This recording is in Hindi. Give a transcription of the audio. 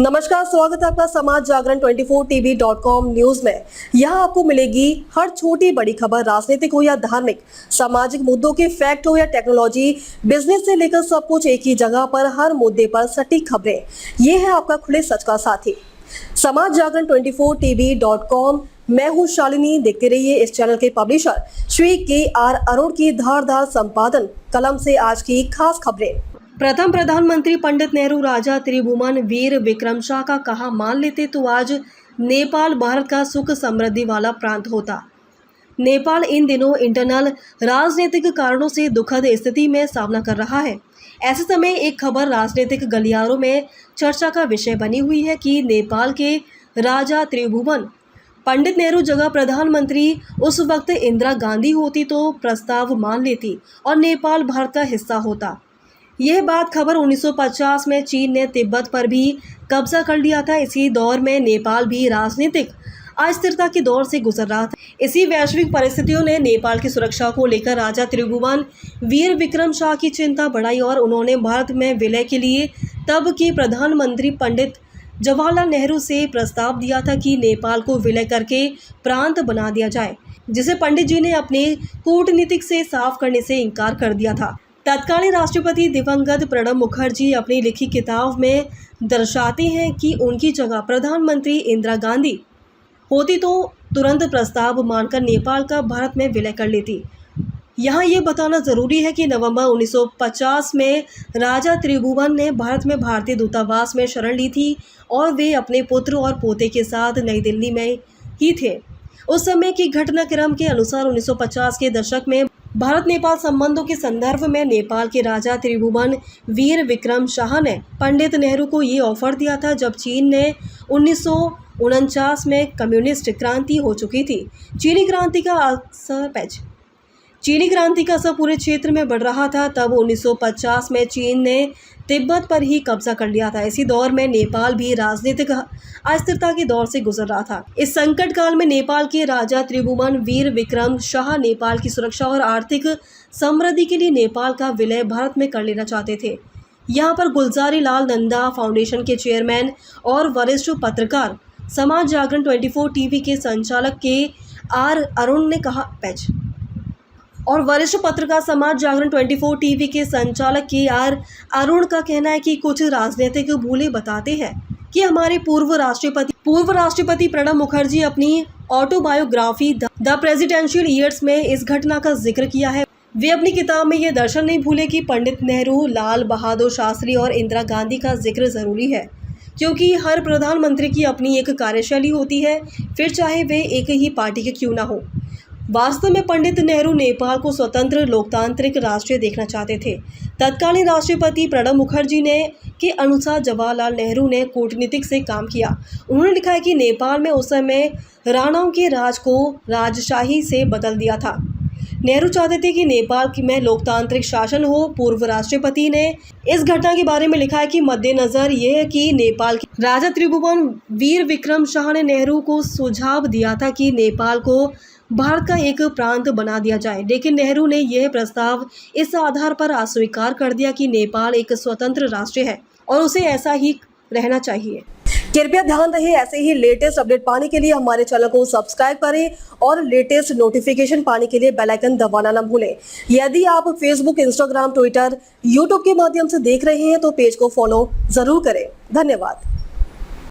नमस्कार, स्वागत है आपका समाज जागरण 24tv.com न्यूज में। यहाँ आपको मिलेगी हर छोटी बड़ी खबर, राजनीतिक हो या धार्मिक, सामाजिक मुद्दों के फैक्ट हो या टेक्नोलॉजी, बिजनेस से लेकर सब कुछ एक ही जगह पर, हर मुद्दे पर सटीक खबरें। ये है आपका खुले सच का साथी समाज जागरण 24tv.com। मैं हूँ शालिनी। देखते रहिए इस चैनल के पब्लिशर श्री KR अरुण की धारदार संपादन कलम से आज की खास खबरें। प्रथम प्रधानमंत्री पंडित नेहरू राजा त्रिभुवन वीर विक्रम शाह का कहा मान लेते तो आज नेपाल भारत का सुख समृद्धि वाला प्रांत होता। नेपाल इन दिनों इंटरनल राजनीतिक कारणों से दुखद स्थिति में सामना कर रहा है। ऐसे समय एक खबर राजनीतिक गलियारों में चर्चा का विषय बनी हुई है कि नेपाल के राजा त्रिभुवन पंडित नेहरू जगह प्रधानमंत्री उस वक्त इंदिरा गांधी होती तो प्रस्ताव मान लेती और नेपाल भारत का हिस्सा होता। यह बात खबर 1950 में चीन ने तिब्बत पर भी कब्जा कर लिया था। इसी दौर में नेपाल भी राजनीतिक अस्थिरता के दौर से गुजर रहा था। इसी वैश्विक परिस्थितियों ने नेपाल की सुरक्षा को लेकर राजा त्रिभुवन वीर विक्रम शाह की चिंता बढ़ाई और उन्होंने भारत में विलय के लिए तब के प्रधानमंत्री पंडित जवाहरलाल नेहरू से प्रस्ताव दिया था कि नेपाल को विलय करके प्रांत बना दिया जाए, जिसे पंडित जी ने अपने कूटनीतिक से साफ करने से इनकार कर दिया था। तत्कालीन राष्ट्रपति दिवंगत प्रणब मुखर्जी अपनी लिखी किताब में दर्शाते हैं कि उनकी जगह प्रधानमंत्री इंदिरा गांधी होती तो तुरंत प्रस्ताव मानकर नेपाल का भारत में विलय कर लेती। यहाँ ये बताना ज़रूरी है कि नवंबर 1950 में राजा त्रिभुवन ने भारत में भारतीय दूतावास में शरण ली थी और वे अपने पुत्र और पोते के साथ नई दिल्ली में ही थे। उस समय की घटनाक्रम के अनुसार 1950 के दशक में भारत नेपाल संबंधों के संदर्भ में नेपाल के राजा त्रिभुवन वीर विक्रम शाह ने पंडित नेहरू को ये ऑफर दिया था जब चीन ने 1949 में कम्युनिस्ट क्रांति हो चुकी थी। चीनी क्रांति का असर पूरे क्षेत्र में बढ़ रहा था। तब 1950 में चीन ने तिब्बत पर ही कब्जा कर लिया था। इसी दौर में नेपाल भी राजनीतिक अस्थिरता के दौर से गुजर रहा था। इस संकट काल में नेपाल के राजा त्रिभुवन वीर विक्रम शाह नेपाल की सुरक्षा और आर्थिक समृद्धि के लिए नेपाल का विलय भारत में कर लेना चाहते थे। यहाँ पर गुलजारी लाल नंदा फाउंडेशन के चेयरमैन और वरिष्ठ पत्रकार समाज जागरण 24 टीवी के संचालक KR अरुण ने कहा और वरिष्ठ पत्रकार समाज जागरण 24 टीवी के संचालक KR अरुण का कहना है कि कुछ राजनीतिक भूले बताते हैं कि हमारे पूर्व राष्ट्रपति प्रणब मुखर्जी अपनी ऑटोबायोग्राफी द प्रेसिडेंशियल ईयर्स में इस घटना का जिक्र किया है। वे अपनी किताब में ये दर्शन नहीं भूले कि पंडित नेहरू, लाल बहादुर शास्त्री और इंदिरा गांधी का जिक्र ज़रूरी है, क्योंकि हर प्रधानमंत्री की अपनी एक कार्यशैली होती है, फिर चाहे वे एक ही पार्टी के क्यों ना हो। वास्तव में पंडित नेहरू नेपाल को स्वतंत्र लोकतांत्रिक राष्ट्र देखना चाहते थे। तत्कालीन राष्ट्रपति प्रणब मुखर्जी के अनुसार जवाहरलाल नेहरू ने कूटनीतिक से काम किया। उन्होंने लिखा है कि नेपाल में उस समय राणाओं के राज को राजशाही से बदल दिया था। नेहरू चाहते थे कि नेपाल में लोकतांत्रिक शासन हो। पूर्व राष्ट्रपति ने इस घटना के बारे में लिखा है कि मद्देनजर यह है कि नेपाल के राजा त्रिभुवन वीर विक्रम शाह ने नेहरू को सुझाव दिया था कि नेपाल को भारत का एक प्रांत बना दिया जाए, लेकिन नेहरू ने यह प्रस्ताव इस आधार पर अस्वीकार कर दिया कि नेपाल एक स्वतंत्र राष्ट्र है और उसे ऐसा ही रहना चाहिए। कृपया ध्यान रहे, ऐसे ही लेटेस्ट अपडेट पाने के लिए हमारे चैनल को सब्सक्राइब करें और लेटेस्ट नोटिफिकेशन पाने के लिए बेल आइकन दबाना न भूलें। यदि आप फेसबुक, इंस्टाग्राम, ट्विटर, यूट्यूब के माध्यम से देख रहे हैं तो पेज को फॉलो जरूर करें। धन्यवाद।